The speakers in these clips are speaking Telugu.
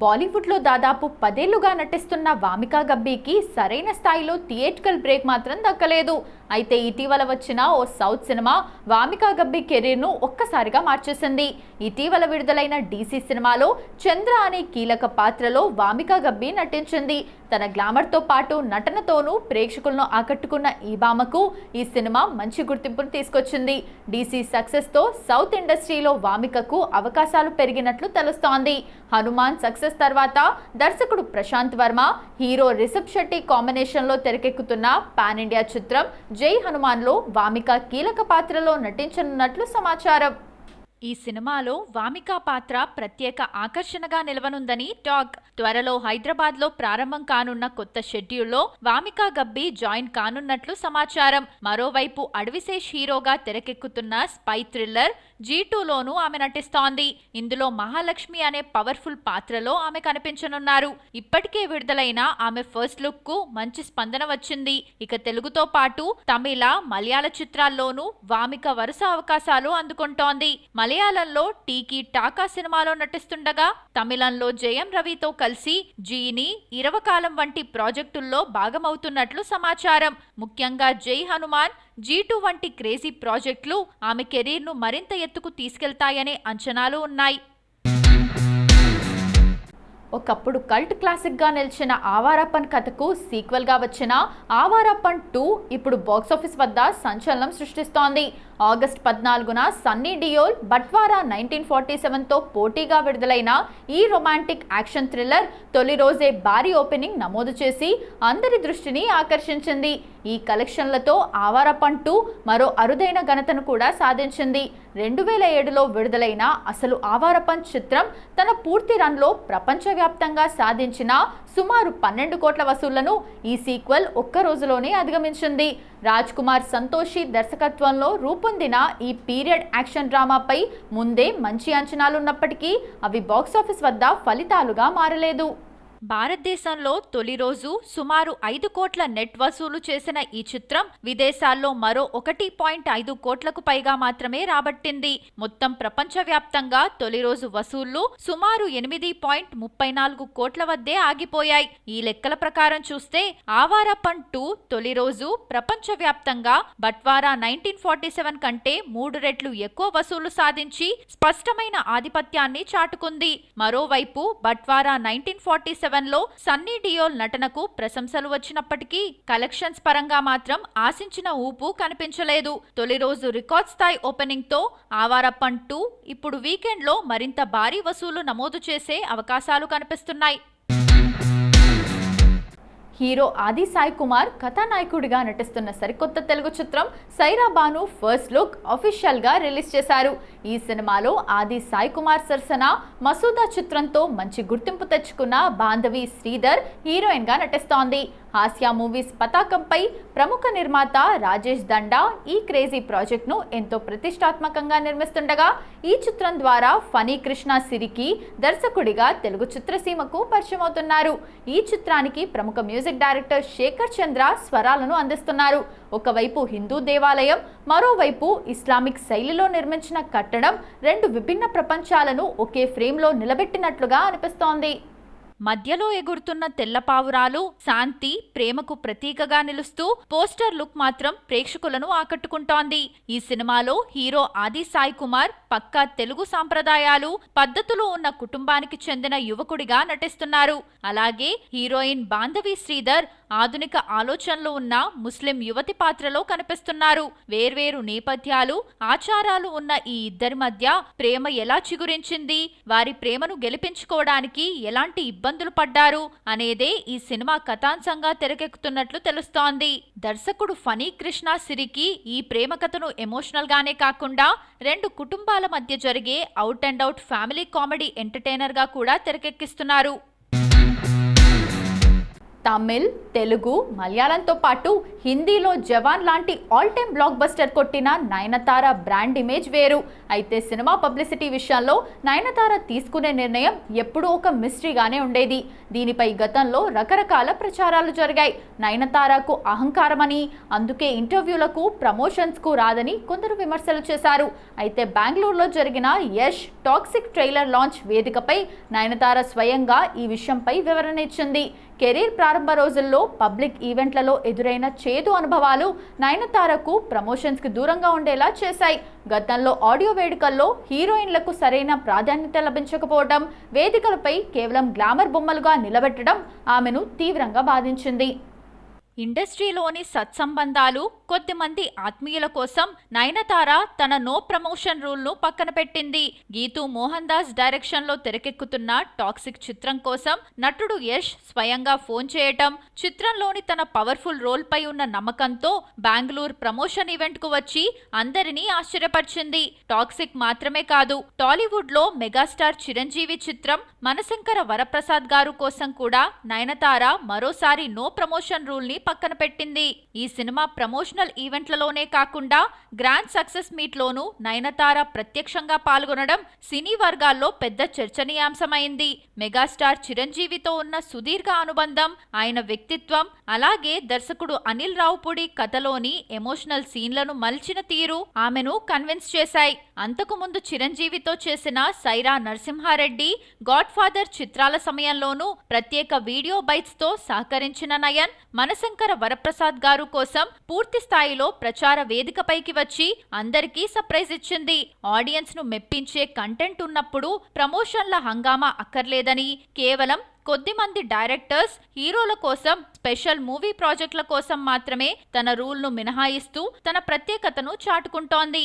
బాలీవుడ్లో దాదాపు 10 ఏళ్లుగా నటిస్తున్న వామికా గబ్బీకి సరైన స్థాయిలో థియేట్రికల్ బ్రేక్ మాత్రం దక్కలేదు. అయితే ఇటీవల వచ్చిన ఓ సౌత్ సినిమా వామికా గబ్బీ కెరీర్ను ఒక్కసారిగా మార్చేసింది. ఇటీవల విడుదలైన డీసీ సినిమాలో చంద్ర అనే కీలక పాత్రలో వామికా గబ్బీ నటించింది. తన గ్లామర్తో పాటు నటనతోనూ ప్రేక్షకులను ఆకట్టుకున్న ఈ భామకు ఈ సినిమా మంచి గుర్తింపును తీసుకొచ్చింది. డీసీ సక్సెస్తో సౌత్ ఇండస్ట్రీలో వామికకు అవకాశాలు పెరిగినట్లు తెలుస్తోంది. హనుమాన్ సక్సెస్ తర్వాత దర్శకుడు ప్రశాంత్ వర్మ, హీరో రిషబ్ శెట్టి కాంబినేషన్లో తెరకెక్కుతున్న పాన్ ఇండియా చిత్రం జై హనుమాన్లో వామిక కీలక పాత్రలో నటించనున్నట్లు సమాచారం. ఈ సినిమాలో వామికా పాత్ర ప్రత్యేక ఆకర్షణగా నిలవనుందని టాక్. త్వరలో హైదరాబాద్లో ప్రారంభం కానున్న కొత్త షెడ్యూల్లో వామికా గబ్బీ జాయిన్ కానున్నట్లు సమాచారం. మరోవైపు అడవిశేష్ హీరోగా తెరకెక్కుతున్న స్పై థ్రిల్లర్ G2లోనూ ఆమె నటిస్తోంది. ఇందులో మహాలక్ష్మి అనే పవర్ఫుల్ పాత్రలో ఆమె కనిపించనున్నారు. ఇప్పటికే విడుదలైన ఆమె ఫస్ట్ లుక్ కు మంచి స్పందన వచ్చింది. ఇక తెలుగుతో పాటు తమిళ, మలయాళ చిత్రాల్లోనూ వామిక వరుస అవకాశాలు అందుకుంటోంది. మలయాళంలో టీకీ టాకా సినిమాలో నటిస్తుండగా తమిళంలో జయం రవితో కలిసి జీని, ఇరవకాలం వంటి ప్రాజెక్టుల్లో భాగమవుతున్నట్లు సమాచారం. ముఖ్యంగా జై హనుమాన్, G2 వంటి క్రేజీ ప్రాజెక్టులు ఆమె కెరీర్ను మరింత ఎత్తుకు తీసుకెళ్తాయనే అంచనాలు ఉన్నాయి. ఒకప్పుడు కల్ట్ క్లాసిక్గా నిలిచిన ఆవారప్పన్ కథకు సీక్వెల్గా వచ్చిన ఆవారప్పన్ 2 ఇప్పుడు బాక్సాఫీస్ వద్ద సంచలనం సృష్టిస్తోంది. ఆగస్టు 14న సన్నీ డియోల్, బట్వారా 1947తో పోటీగా విడుదలైన ఈ రొమాంటిక్ యాక్షన్ థ్రిల్లర్ తొలి రోజే భారీ ఓపెనింగ్ నమోదు చేసి అందరి దృష్టిని ఆకర్షించింది. ఈ కలెక్షన్లతో ఆవారప్పన్ 2 మరో అరుదైన ఘనతను కూడా సాధించింది. 2007లో విడుదలైన అసలు ఆవారప్పన్ చిత్రం తన పూర్తి రన్లో ప్రపంచవ్యాప్తంగా సాధించిన సుమారు 12 కోట్ల వసూళ్లను ఈ సీక్వెల్ ఒక్క రోజులోనే అధిగమించింది. రాజ్ కుమార్ సంతోషి దర్శకత్వంలో రూపొందిన ఈ పీరియడ్ యాక్షన్ డ్రామాపై ముందే మంచి అంచనాలున్నప్పటికీ అవి బాక్సాఫీస్ వద్ద ఫలితాలుగా మారలేదు. భారతదేశంలో తొలి రోజు సుమారు 5 కోట్ల నెట్ వసూలు చేసిన ఈ చిత్రం విదేశాల్లో మరో 1.5 కోట్లకు పైగా మాత్రమే రాబట్టింది. మొత్తం ప్రపంచవ్యాప్తంగా తొలి రోజు వసూళ్లు సుమారు 8.34 కోట్ల వద్దే ఆగిపోయాయి. ఈ లెక్కల ప్రకారం చూస్తే ఆవారప్పన్ 2 తొలి రోజు ప్రపంచవ్యాప్తంగా బట్వారా 1947 కంటే 3 రెట్లు ఎక్కువ వసూలు సాధించి స్పష్టమైన ఆధిపత్యాన్ని చాటుకుంది. మరోవైపు బట్వారా 1947లో సన్నీ డియోల్ నటనకు ప్రశంసలు వచ్చినప్పటికీ కలెక్షన్స్ పరంగా మాత్రం ఆశించిన ఊపు కనిపించలేదు. తొలి రోజు రికార్డ్ స్థాయి ఓపెనింగ్ తో ఆవారప్పన్ 2 ఇప్పుడు వీకెండ్లో మరింత భారీ వసూలు నమోదు చేసే అవకాశాలు కనిపిస్తున్నాయి. హీరో ఆది సాయి కుమార్ కథానాయకుడిగా నటిస్తున్న సరికొత్త తెలుగు చిత్రం సైరా బాను ఫస్ట్ లుక్ అఫీషియల్గా రిలీజ్ చేశారు. ఈ సినిమాలో ఆది సాయి కుమార్ సరసన మసూదా చిత్రంతో మంచి గుర్తింపు తెచ్చుకున్న బాంధవి శ్రీధర్ హీరోయిన్గా నటిస్తోంది. హాస్య మూవీస్ పతాకంపై ప్రముఖ నిర్మాత రాజేష్ దండా ఈ క్రేజీ ప్రాజెక్ట్ను ఎంతో ప్రతిష్టాత్మకంగా నిర్మిస్తుండగా ఈ చిత్రం ద్వారా ఫనీ కృష్ణ సిరికి దర్శకుడిగా తెలుగు చిత్రసీమకు పరిచయం అవుతున్నారు. ఈ చిత్రానికి ప్రముఖ మ్యూజిక్ డైరెక్టర్ శేఖర్ చంద్ర స్వరాలను అందిస్తున్నారు. ఒకవైపు హిందూ దేవాలయం, మరోవైపు ఇస్లామిక్ శైలిలో నిర్మించిన కట్టడం రెండు విభిన్న ప్రపంచాలను ఒకే ఫ్రేమ్లో నిలబెట్టినట్లుగా అనిపిస్తోంది. మధ్యలో ఎగురుతున్న తెల్లపావురాలు శాంతి ప్రేమకు ప్రతీకగా నిలుస్తూ పోస్టర్ లుక్ మాత్రం ప్రేక్షకులను ఆకట్టుకుంటోంది. ఈ సినిమాలో హీరో ఆది సాయి కుమార్ పక్కా తెలుగు సాంప్రదాయాలు, పద్ధతులు ఉన్న కుటుంబానికి చెందిన యువకుడిగా నటిస్తున్నారు. అలాగే హీరోయిన్ బాంధవి శ్రీధర్ ఆధునిక ఆలోచనలు ఉన్న ముస్లిం యువతి పాత్రలో కనిపిస్తున్నారు. వేర్వేరు నేపథ్యాలు, ఆచారాలు ఉన్న ఈ ఇద్దరి మధ్య ప్రేమ ఎలా చిగురించింది, వారి ప్రేమను గెలిపించుకోవడానికి ఎలాంటి ఇబ్బందులు పడ్డారు అనేదే ఈ సినిమా కథాంశంగా తెరకెక్కుతున్నట్లు తెలుస్తోంది. దర్శకుడు ఫనీ కృష్ణ సిరికి ఈ ప్రేమ కథను ఎమోషనల్ గానే కాకుండా రెండు కుటుంబాల మధ్య జరిగే out and out family comedy entertainer గా కూడా తెరకెక్కిస్తున్నారు. తమిళ్, తెలుగు, మలయాళంతో పాటు హిందీలో జవాన్ లాంటి ఆల్ టైమ్ బ్లాక్ బస్టర్ కొట్టిన నయనతార బ్రాండ్ ఇమేజ్ వేరు. అయితే సినిమా పబ్లిసిటీ విషయంలో నయనతార తీసుకునే నిర్ణయం ఎప్పుడూ ఒక మిస్టరీగానే ఉండేది. దీనిపై గతంలో రకరకాల ప్రచారాలు జరిగాయి. నయనతారకు అహంకారమని, అందుకే ఇంటర్వ్యూలకు ప్రమోషన్స్కు రాదని కొందరు విమర్శలు చేశారు. అయితే బెంగళూరులో జరిగిన యష్ టాక్సిక్ ట్రైలర్ లాంచ్ వేదికపై నయనతార స్వయంగా ఈ విషయంపై వివరణ ఇచ్చింది. కెరీర్ ప్రారంభ రోజుల్లో పబ్లిక్ ఈవెంట్లలో ఎదురైన చేదు అనుభవాలు నయనతారకు ప్రమోషన్స్కి దూరంగా ఉండేలా చేశాయి. గతంలో ఆడియో వేడుకల్లో హీరోయిన్లకు సరైన ప్రాధాన్యత లభించకపోవడం, వేదికలపై కేవలం గ్లామర్ బొమ్మలుగా నిలబెట్టడం ఆమెను తీవ్రంగా బాధించింది. ఇండస్ట్రీలోని సత్సంబంధాలు, కొద్దిమంది ఆత్మీయుల కోసం నయనతార తన నో ప్రమోషన్ రూల్ను పక్కన పెట్టింది. గీతూ మోహన్ దాస్ డైరెక్షన్లో తెరకెక్కుతున్న టాక్సిక్ చిత్రం కోసం నటుడు యష్ స్వయంగా ఫోన్ చేయటం, చిత్రంలోని తన పవర్ఫుల్ రోల్ పై ఉన్న నమ్మకంతో బెంగళూరు ప్రమోషన్ ఈవెంట్కు వచ్చి అందరినీ ఆశ్చర్యపరిచింది. టాక్సిక్ మాత్రమే కాదు, టాలీవుడ్ లో మెగాస్టార్ చిరంజీవి చిత్రం మనశంకర వరప్రసాద్ గారు కోసం కూడా నయనతార మరోసారి నో ప్రమోషన్ రూల్ ని పక్కన పెట్టింది. ఈ సినిమా ప్రమోషనల్ ఈవెంట్లలోనే కాకుండా గ్రాండ్ సక్సెస్ మీట్ లోనూ నయనతార ప్రత్యక్షంగా పాల్గొనడం సినీ వర్గాల్లో పెద్ద చర్చనీయాంశమైంది. మెగాస్టార్ చిరంజీవితో ఉన్న సుదీర్ఘ అనుబంధం, ఆయన వ్యక్తిత్వం, అలాగే దర్శకుడు అనిల్ రావుపూడి కథలోని ఎమోషనల్ సీన్లను మలిచిన తీరు ఆమెను కన్విన్స్ చేశాయి. అంతకు ముందు చిరంజీవితో చేసిన సైరా నరసింహారెడ్డి, గాడ్ ఫాదర్ చిత్రాల సమయంలోనూ ప్రత్యేక వీడియో బైట్స్ తో సహకరించిన నయన్ మనశంకర వరప్రసాద్ గారు కోసం పూర్తి స్థాయిలో ప్రచార వేదికపైకి వచ్చి అందరికీ సర్ప్రైజ్ ఇచ్చింది. ఆడియన్స్ ను మెప్పించే కంటెంట్ ఉన్నప్పుడు ప్రమోషన్ల హంగామా అక్కర్లేదని, కేవలం కొద్దిమంది డైరెక్టర్స్, హీరోల కోసం స్పెషల్ మూవీ ప్రాజెక్టుల కోసం మాత్రమే తన రూల్ను మినహాయిస్తూ తన ప్రత్యేకతను చాటుకుంటోంది.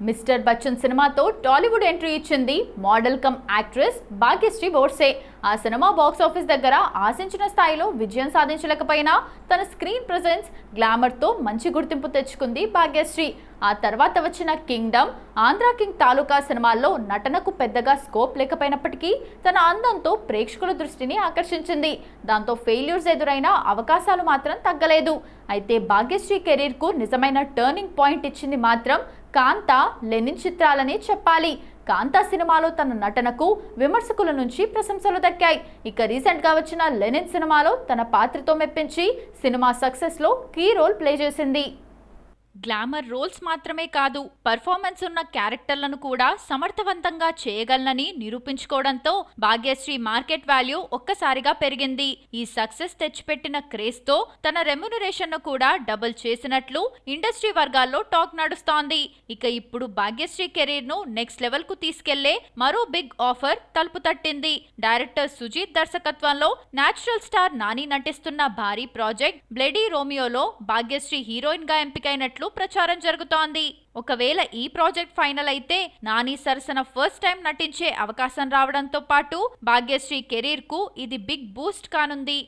మిస్టర్ బచ్చన్ సినిమాతో టాలీవుడ్ ఎంట్రీ ఇచ్చింది model cum actress Bhagyashree Borse. ఆ సినిమా బాక్స్ ఆఫీస్ దగ్గర ఆశించిన స్థాయిలో విజయం సాధించలేకపోయినా తన స్క్రీన్ ప్రెజెన్స్, గ్లామర్తో మంచి గుర్తింపు తెచ్చుకుంది భాగ్యశ్రీ. ఆ తర్వాత వచ్చిన కింగ్డమ్, ఆంధ్ర కింగ్ తాలూకా సినిమాల్లో నటనకు పెద్దగా స్కోప్ లేకపోయినప్పటికీ తన అందంతో ప్రేక్షకుల దృష్టిని ఆకర్షించింది. దాంతో ఫెయిల్యూర్స్ ఎదురైన అవకాశాలు మాత్రం తగ్గలేదు. అయితే భాగ్యశ్రీ కెరీర్కు నిజమైన టర్నింగ్ పాయింట్ ఇచ్చింది మాత్రం కాంతా, లెనిన్ చిత్రాలనే చెప్పాలి. కాంతా సినిమాలో తన నటనకు విమర్శకుల నుంచి ప్రశంసలు దక్కాయి. ఇక రీసెంట్ గా వచ్చిన లెనిన్ సినిమాలో తన పాత్రతో మెప్పించి సినిమా సక్సెస్ లో కీ రోల్ ప్లే చేసింది. గ్లామర్ రోల్స్ మాత్రమే కాదు, పర్ఫార్మెన్స్ ఉన్న క్యారెక్టర్లను కూడా సమర్థవంతంగా చేయగలనని నిరూపించుకోవడంతో భాగ్యశ్రీ మార్కెట్ వాల్యూ ఒక్కసారిగా పెరిగింది. ఈ సక్సెస్ తెచ్చిపెట్టిన క్రేజ్ తో తన రెమ్యునరేషన్ ను కూడా డబుల్ చేసినట్లు ఇండస్ట్రీ వర్గాల్లో టాక్ నడుస్తోంది. ఇక ఇప్పుడు భాగ్యశ్రీ కెరీర్ ను నెక్స్ట్ లెవెల్ కు తీసుకెళ్లే మరో బిగ్ ఆఫర్ తలుపు తట్టింది. డైరెక్టర్ సుజీత్ దర్శకత్వంలో నేచురల్ స్టార్ నాని నటిస్తున్న భారీ ప్రాజెక్ట్ బ్లడీ రోమియోలో భాగ్యశ్రీ హీరోయిన్ గా ఎంపికైనట్లు ప్రచారం జరుగుతోంది. ఒకవేళ ఈ ప్రాజెక్ట్ ఫైనల్ అయితే నాని సరసన ఫస్ట్ టైం నటించే అవకాశం రావడంతో పాటు భాగ్యశ్రీ కెరీర్ కు ఇది బిగ్ బూస్ట్ కానుంది.